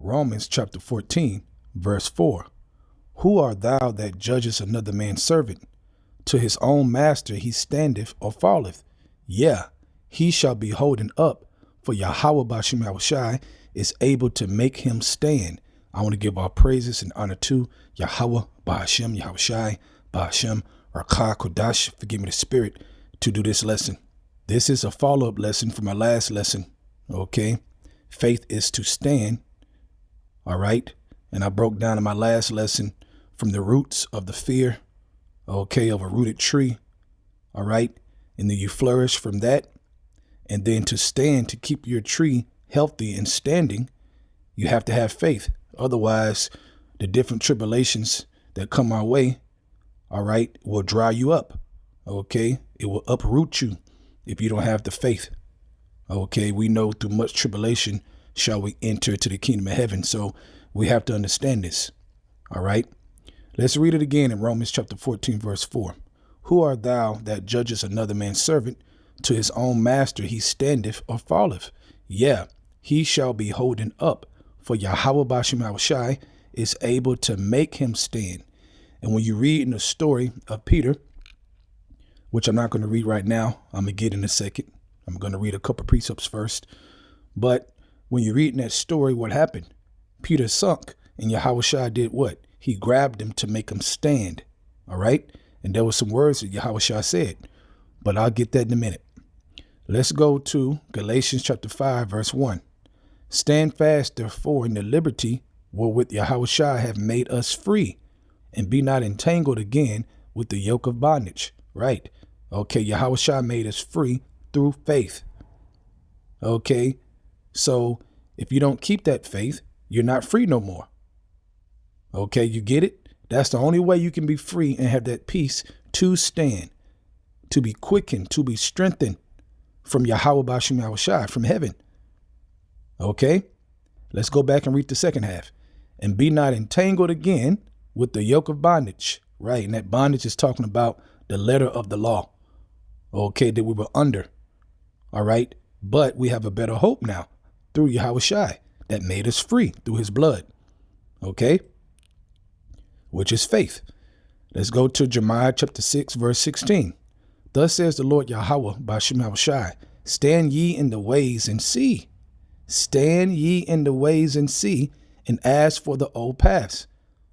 Romans chapter 14, verse 4. Who art thou that judgest another man's servant? To his own master he standeth or falleth. Yeah, he shall be holden up, for YAHAWASHI is able to make him stand. I want to give all praises and honor to YAHAWAH, BAHASHAM, YAHAWASHI, BAHASHAM, Rakah, Kodash, forgive me the spirit, to do this lesson. This is a follow-up lesson from my last lesson, okay? Faith is to stand, all right? And I broke down in my last lesson from the roots of the fear, okay, of a rooted tree, all right? And then you flourish from that. And then to stand, to keep your tree healthy and standing, you have to have faith. Otherwise, the different tribulations that come our way, all right, will dry you up, okay? It will uproot you if you don't have the faith, okay? We know through much tribulation shall we enter to the kingdom of heaven. So we have to understand this, all right? Let's read it again in Romans chapter 14, verse 4. Who art thou that judgest another man's servant? To his own master he standeth or falleth. Yeah, he shall be holden up, for YAHAWASHI is able to make him stand. And when you read in the story of Peter, which I'm not going to read right now, I'm going to get in a second. I'm going to read a couple precepts first. But when you read in that story, what happened? Peter sunk, and YAHAWASHI did what? He grabbed him to make him stand. All right. And there were some words that YAHAWASHI said, but I'll get that in a minute. Let's go to Galatians chapter 5, verse 1. Stand fast, therefore, in the liberty wherewith YAHAWASHI have made us free, and be not entangled again with the yoke of bondage. Right. Okay. YAHAWASHI made us free through faith. Okay. So if you don't keep that faith, you're not free no more. Okay. You get it? That's the only way you can be free and have that peace to stand, to be quickened, to be strengthened from YAHAWASHI, from heaven. Okay, let's go back and read the second half. And be not entangled again with the yoke of bondage. Right. And that bondage is talking about the letter of the law. Okay, that we were under. All right. But we have a better hope now through YAHAWASHI that made us free through his blood. Okay, which is faith. Let's go to Jeremiah chapter 6, verse 16. Thus says the Lord Yahweh by YAHAWASHI, stand ye in the ways and see. Stand ye in the ways and see, and ask for the old paths.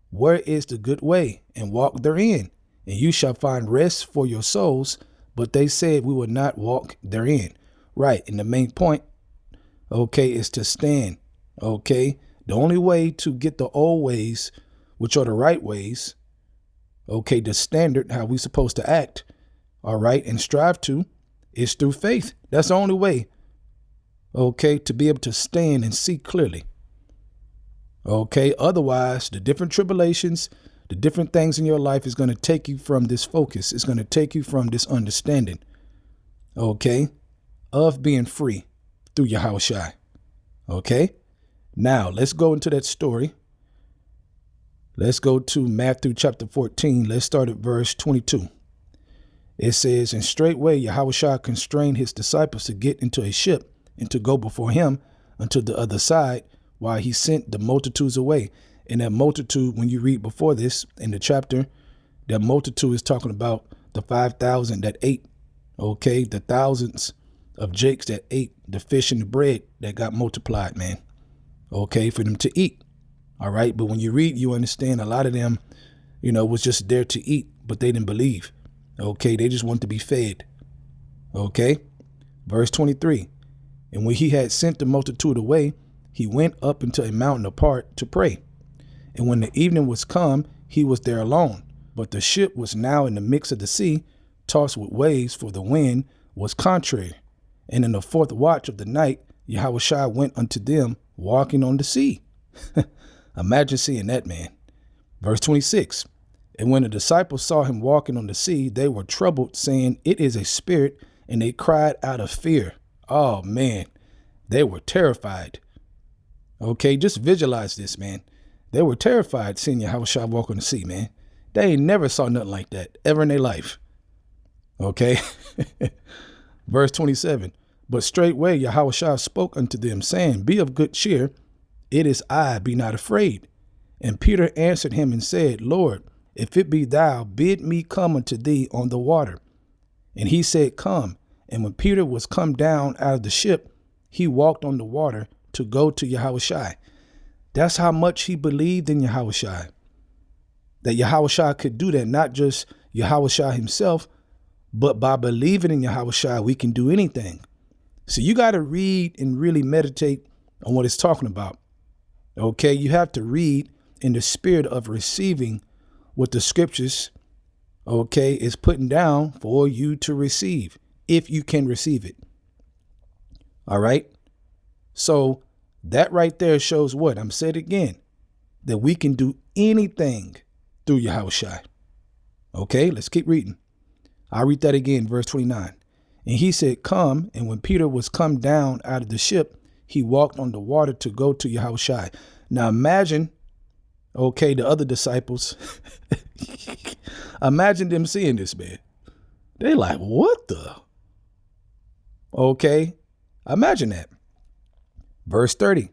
Where is the good way? And walk therein, and you shall find rest for your souls. But they said we would not walk therein. Right. And the main point, okay, is to stand. Okay. The only way to get the old ways, which are the right ways, okay, the standard, how we supposed to act, all right, and strive to, is through faith. That's the only way, okay, to be able to stand and see clearly. Okay, otherwise, the different tribulations, the different things in your life is going to take you from this focus. It's going to take you from this understanding, okay, of being free through YAHAWASHI. Okay, now let's go into that story. Let's go to Matthew chapter 14. Let's start at verse 22. It says, and straightway YAHAWASHI constrained his disciples to get into a ship and to go before him unto the other side, while he sent the multitudes away. And that multitude, when you read before this in the chapter, that multitude is talking about the 5,000 that ate, okay, the thousands of jakes that ate the fish and the bread that got multiplied, man, okay, for them to eat. All right. But when you read, you understand a lot of them, you know, was just there to eat, but they didn't believe. OK, they just wanted to be fed. OK, verse 23. And when he had sent the multitude away, he went up into a mountain apart to pray. And when the evening was come, he was there alone. But the ship was now in the midst of the sea, tossed with waves, for the wind was contrary. And in the fourth watch of the night, YAHAWASHI went unto them walking on the sea. Imagine seeing that, man. Verse 26. And when the disciples saw him walking on the sea, they were troubled, saying, it is a spirit, and they cried out of fear. Oh, man, they were terrified. Okay, just visualize this, man. They were terrified seeing YAHAWASHI walk on the sea, man. They ain't never saw nothing like that ever in their life. Okay. Verse 27. But straightway YAHAWASHI spoke unto them, saying, be of good cheer, it is I, be not afraid. And Peter answered him and said, Lord, if it be thou, bid me come unto thee on the water. And he said, come. And when Peter was come down out of the ship, he walked on the water to go to YAHAWASHI. That's how much he believed in YAHAWASHI. That YAHAWASHI could do that, not just YAHAWASHI himself, but by believing in YAHAWASHI, we can do anything. So you got to read and really meditate on what it's talking about. Okay, you have to read in the spirit of receiving what the scriptures, okay, is putting down for you to receive, if you can receive it. All right. So that right there shows what? I'm saying it again, that we can do anything through YAHAWASHI. Okay, let's keep reading. I'll read that again, verse 29. And he said, come. And when Peter was come down out of the ship, he walked on the water to go to YAHAWASHI. Now imagine, okay, the other disciples, imagine them seeing this, man. They like, what the? Okay, imagine that. Verse 30,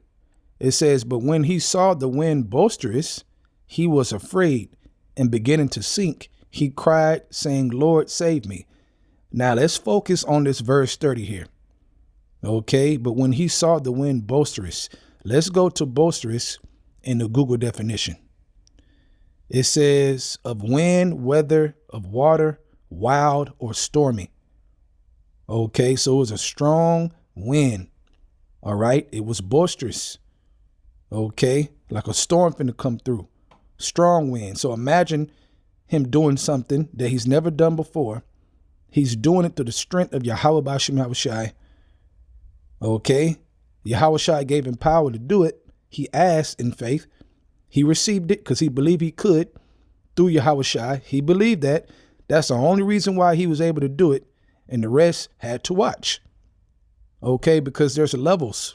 it says, but when he saw the wind boisterous, he was afraid, and beginning to sink, he cried, saying, Lord, save me. Now let's focus on this verse 30 here. Okay, but when he saw the wind boisterous, let's go to boisterous in the Google definition. It says of wind, weather, of water, wild, or stormy. Okay, so it was a strong wind. All right, it was boisterous. Okay, like a storm finna come through. Strong wind. So imagine him doing something that he's never done before. He's doing it through the strength of YAHAWASHI. Okay, YAHAWASHI gave him power to do it. He asked in faith. He received it because he believed he could through YAHAWASHI. He believed that. That's the only reason why he was able to do it. And the rest had to watch. Okay, because there's levels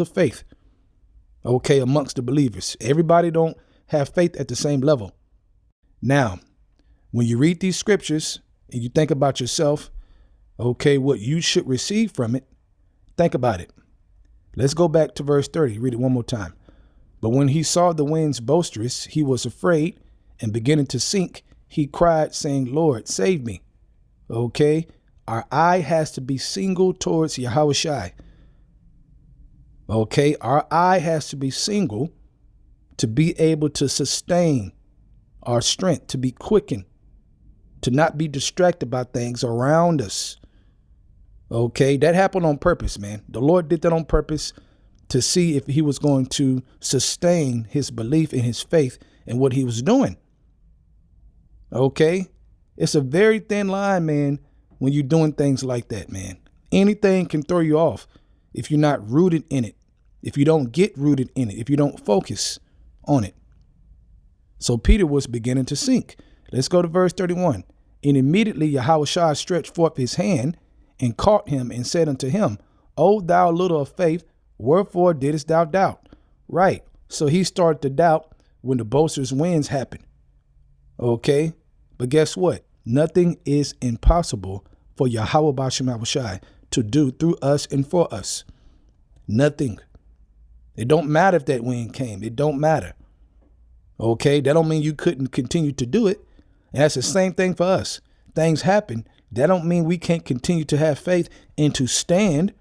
of faith. Okay, amongst the believers. Everybody don't have faith at the same level. Now, when you read these scriptures and you think about yourself, okay, what you should receive from it, think about it. Let's go back to verse 30. Read it one more time. But when he saw the winds boisterous, he was afraid, and beginning to sink, he cried, saying, Lord, save me. Okay, our eye has to be single towards YAHAWASHI. Okay, our eye has to be single to be able to sustain our strength, to be quickened, to not be distracted by things around us. Okay, that happened on purpose, man. The Lord did that on purpose to see if he was going to sustain his belief in his faith and what he was doing. Okay, it's a very thin line, man, when you're doing things like that, man. Anything can throw you off if you're not rooted in it, if you don't get rooted in it, if you don't focus on it. So Peter was beginning to sink. Let's go to verse 31. And immediately YAHAWASHI stretched forth his hand and caught him and said unto him, O thou little of faith, wherefore didst thou doubt? Right. So he started to doubt when the boisterous winds happened. Okay. But guess what? Nothing is impossible for YAHAWAH to do through us and for us. Nothing. It don't matter if that wind came. It don't matter. Okay. That don't mean you couldn't continue to do it. And that's the same thing for us. Things happen. That don't mean we can't continue to have faith and to stand.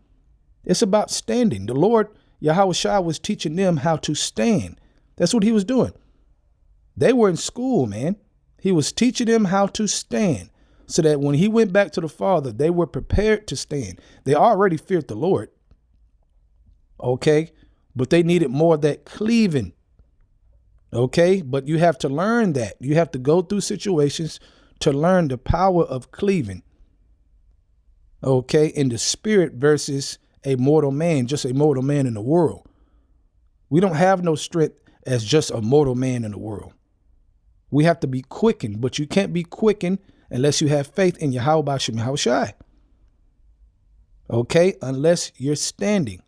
It's about standing. The Lord, YAHAWASHI, was teaching them how to stand. That's what he was doing. They were in school, man. He was teaching them how to stand so that when he went back to the Father, they were prepared to stand. They already feared the Lord. Okay. But they needed more of that cleaving. Okay. But you have to learn that. You have to go through situations to learn the power of cleaving. Okay. In the spirit versus a mortal man, just a mortal man in the world. We don't have no strength as just a mortal man in the world. We have to be quickened, but you can't be quickened unless you have faith in YAHAWASHI. Okay, unless you're standing.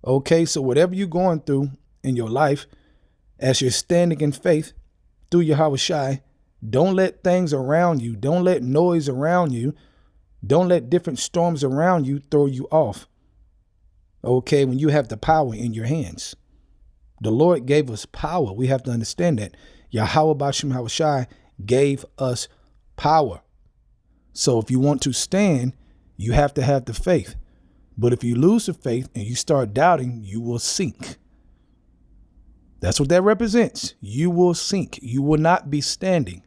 Okay, so whatever you're going through in your life, as you're standing in faith through YAHAWASHI, don't let things around you, don't let noise around you, don't let different storms around you throw you off. Okay, when you have the power in your hands. The Lord gave us power. We have to understand that. YAHAWASHI gave us power. So if you want to stand, you have to have the faith. But if you lose the faith and you start doubting, you will sink. That's what that represents. You will sink. You will not be standing.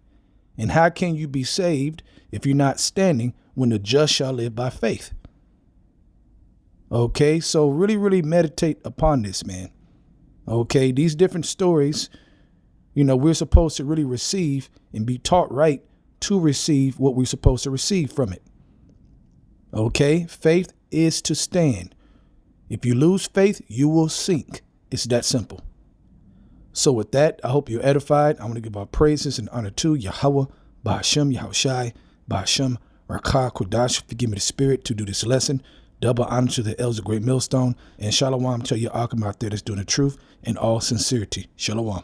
And how can you be saved if you're not standing when the just shall live by faith? Okay, so really, really meditate upon this, man. Okay, these different stories, we're supposed to really receive and be taught right to receive what we're supposed to receive from it. Okay, faith is to stand. If you lose faith, you will sink. It's that simple. So with that, I hope you're edified. I want to give our praises and honor to Yahawah, BAHASHAM, YAHAWASHI, BAHASHAM, Rakah, Kodash, forgive me the spirit to do this lesson. Double honor to the elders of Great Millstone. And Shalom to your Akim out there that's doing the truth in all sincerity. Shalom.